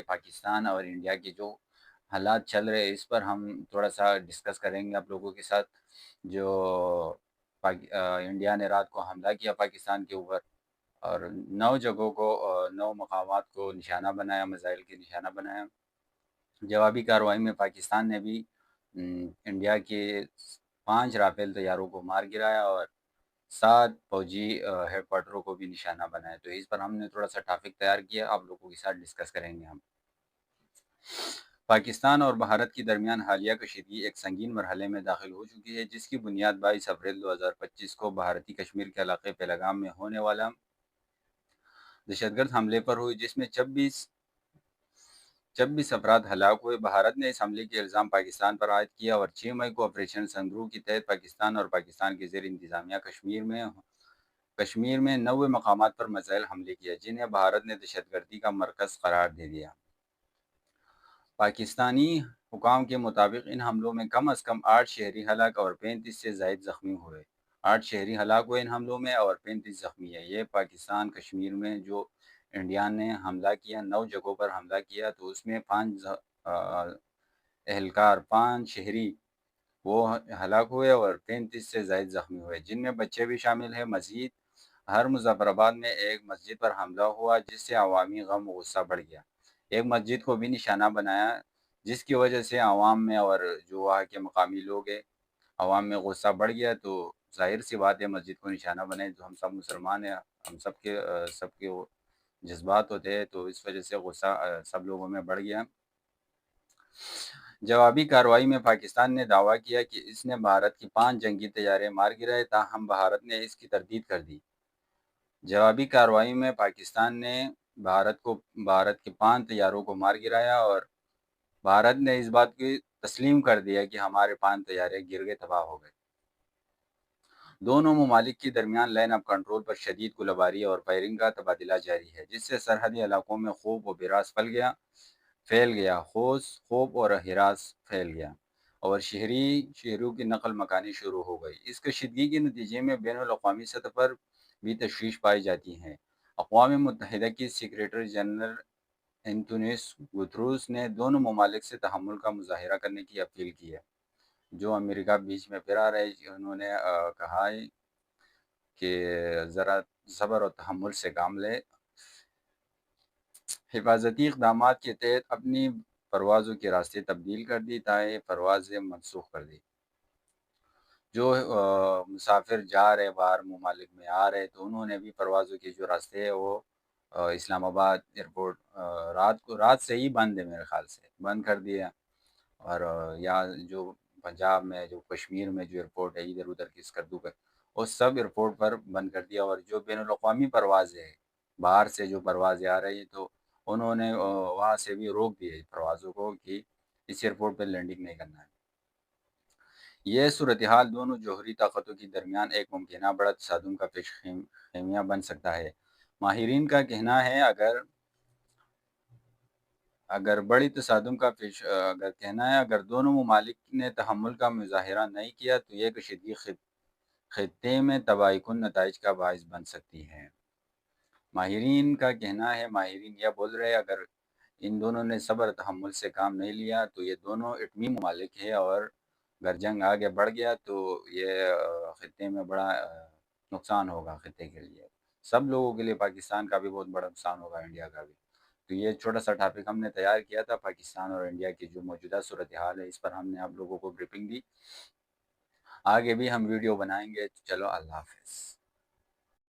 پاکستان اور انڈیا کے جو حالات چل رہے ہیں اس پر ہم تھوڑا سا ڈسکس کریں گے آپ لوگوں کے ساتھ۔ جو انڈیا نے رات کو حملہ کیا پاکستان کے اوپر اور 9 جگہوں کو 9 مقامات کو نشانہ بنایا، میزائل کے نشانہ بنایا۔ جوابی کارروائی میں پاکستان نے بھی انڈیا کے 5 رافیل طیاروں کو مار گرایا اور 7 فوجی ہیڈ کوارٹروں کو بھی نشانہ بنایا۔ تو اس پر ہم نے تھوڑا سا ٹاپک تیار کیا، آپ لوگوں کے ساتھ ڈسکس کریں گے ہم۔ پاکستان اور بھارت کے درمیان حالیہ کشیدگی ایک سنگین مرحلے میں داخل ہو چکی ہے، جس کی بنیاد 22 اپریل 2025 کو بھارتی کشمیر کے علاقے پہلگام میں ہونے والا دہشت گرد حملے پر ہوئی، جس میں 26 افراد ہلاک ہوئے۔ بھارت نے اس حملے کے الزام پاکستان پر عائد کیا اور 6 مئی کو آپریشن سندھرو کے تحت پاکستان اور پاکستان کے زیر انتظامیہ کشمیر میں 90 مقامات پر میزائل حملے کیا، جنہیں بھارت نے دہشت گردی کا مرکز قرار دے دیا۔ پاکستانی حکام کے مطابق ان حملوں میں کم از کم 8 شہری ہلاک اور 35 سے زائد زخمی ہوئے۔ 8 شہری ہلاک ہوئے ان حملوں میں اور 35 زخمی ہیں۔ یہ پاکستان کشمیر میں جو انڈیا نے حملہ کیا، 9 جگہوں پر حملہ کیا، تو اس میں 5 اہلکار، 5 شہری وہ ہلاک ہوئے اور 35 سے زائد زخمی ہوئے، جن میں بچے بھی شامل ہیں۔ مزید ہر مظفر آباد میں ایک مسجد پر حملہ ہوا، جس سے عوامی غم و غصہ بڑھ گیا۔ ایک مسجد کو بھی نشانہ بنایا، جس کی وجہ سے عوام میں اور جو وہاں کے مقامی لوگ ہیں عوام میں غصہ بڑھ گیا۔ تو ظاہر سی بات ہے مسجد کو نشانہ بنائے، تو ہم سب مسلمان ہیں، ہم سب کے جذبات ہوتے ہیں، تو اس وجہ سے غصہ سب لوگوں میں بڑھ گیا۔ جوابی کارروائی میں پاکستان نے دعویٰ کیا کہ اس نے بھارت کی 5 جنگی طیارے مار گرائے، تاہم بھارت نے اس کی تردید کر دی۔ جوابی کارروائی میں پاکستان نے بھارت کے 5 طیاروں کو مار گرایا اور بھارت نے اس بات کی تسلیم کر دیا کہ ہمارے 5 طیارے گر گئے، تباہ ہو گئے۔ دونوں ممالک کے درمیان لائن آف کنٹرول پر شدید گولہ باری اور فائرنگ کا تبادلہ جاری ہے، جس سے سرحدی علاقوں میں خوف و ہراس پھیل گیا خوف اور ہراس پھیل گیا اور شہریوں کی نقل مکانی شروع ہو گئی۔ اس کشیدگی کے نتیجے میں بین الاقوامی سطح پر بھی تشویش پائی جاتی ہے۔ اقوام متحدہ کے سیکریٹری جنرل انتونیو گتروس نے دونوں ممالک سے تحمل کا مظاہرہ کرنے کی اپیل کی ہے۔ جو امریکہ بیچ میں پھر آ رہا ہے، انہوں نے کہا ہے کہ ذرا صبر اور تحمل سے کام لے۔ حفاظتی اقدامات کے تحت اپنی پروازوں کے راستے تبدیل کر دی، تاکہ پروازیں منسوخ کر دی۔ جو مسافر جا رہے باہر ممالک میں آ رہے، تو انہوں نے بھی پروازوں کے جو راستے ہیں وہ اسلام آباد ایئرپورٹ رات سے ہی بند ہے، میرے خیال سے بند کر دیا۔ اور یا جو پنجاب میں، جو کشمیر میں جو ایئرپورٹ ہے ادھر ادھر کی اسکردو پہ، وہ سب ایئرپورٹ پر بند کر دیا۔ اور جو بین الاقوامی پروازیں ہیں، باہر سے جو پروازیں آ رہی ہیں، تو انہوں نے وہاں سے بھی روک دیے پروازوں کو کہ اس ایئرپورٹ پہ لینڈنگ نہیں کرنا ہے۔ یہ صورتحال دونوں جوہری طاقتوں کے درمیان ایک ممکنہ بڑا تصادم کا پیش خیمہ بن سکتا ہے۔ ماہرین کا کہنا ہے اگر دونوں ممالک نے تحمل کا مظاہرہ نہیں کیا تو یہ کشیدگی خطے میں تباہ کن نتائج کا باعث بن سکتی ہے۔ ماہرین کا کہنا ہے، ماہرین یہ بول رہے ہیں، اگر ان دونوں نے صبر تحمل سے کام نہیں لیا تو یہ دونوں ایٹمی ممالک ہیں، اور اگر جنگ آگے بڑھ گیا تو یہ خطے میں بڑا نقصان ہوگا، خطے کے لیے، سب لوگوں کے لیے، پاکستان کا بھی بہت بڑا نقصان ہوگا، انڈیا کا بھی۔ تو یہ چھوٹا سا ٹاپک ہم نے تیار کیا تھا، پاکستان اور انڈیا کی جو موجودہ صورتحال ہے اس پر ہم نے آپ لوگوں کو بریفنگ دی۔ آگے بھی ہم ویڈیو بنائیں گے۔ چلو، اللہ حافظ۔